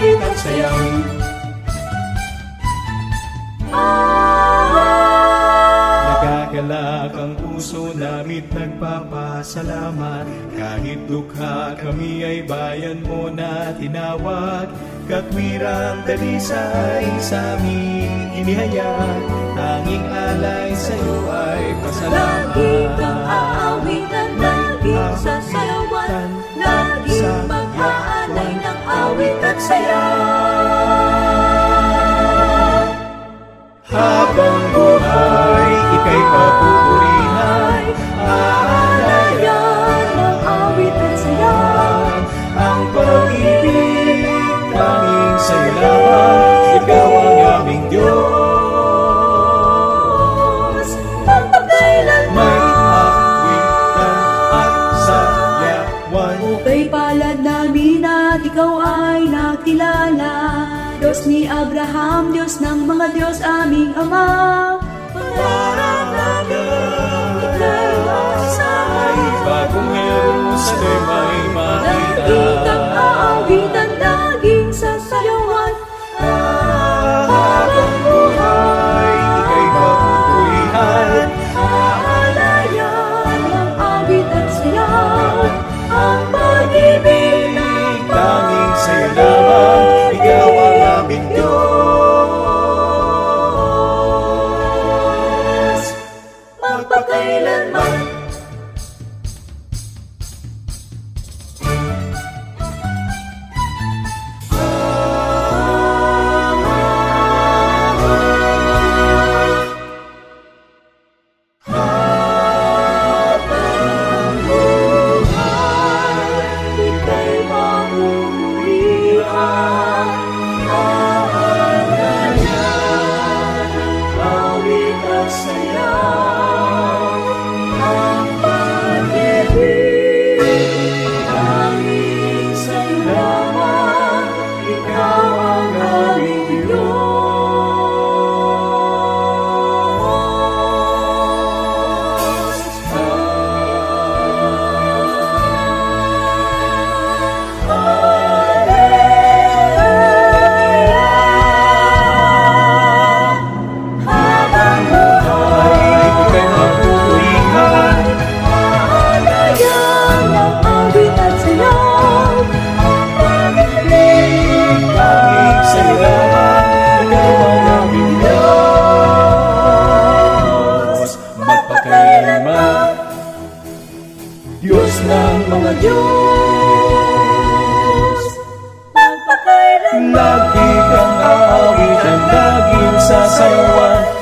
awit at sayaw. Nagagalak ang puso namit nagpapasalamat. Kahit dukha kami ay bayan mo na tinawag. Katwirang dalisay sa aming inihayag. Tanging alay sa'yo ay pasalamat. Lagi kang aawitan, laging sasayawan, laging mag-aalay ng awit at sayaw. Habang buhay, ika'y papupurihan, aalayan ng awit at sayaw. ang pag-ibig tanging sa'yo lamang, ikaw ang aming Diyos. Magpakailanman May awitan at sayawan. ukay palad namin at ikaw ay nakilala. Diyos ni Abraham, Diyos ng mga Diyos, aming Ama. Panalangin, ika'y asay, Bagong Jerusalem ay makita. laging kang aawitan, laging sasayawan. Habang buhay, ika'y papupurihan, Aalayan ng awit at sayaw. Ang pag-ibig ng tanging sa'yo lamang, ikaw ang aming Diyos. magpakailanman. Ika'y mamumulihan, aalayan ng awit at sayaw. Ang pag-ibig tanging sa'yo lamang, ikaw ang aming Diyos. Habang buhay, Ika'y mapupurihan, aalayan ng awit at sayaw. Ang pag-ibig tanging sa'yo lamang, ikaw ang aming Diyos. Magpakailanman, Diyos ng mga Diyos. Magpakailanman, lagi kang aawitan, laging sasayawan.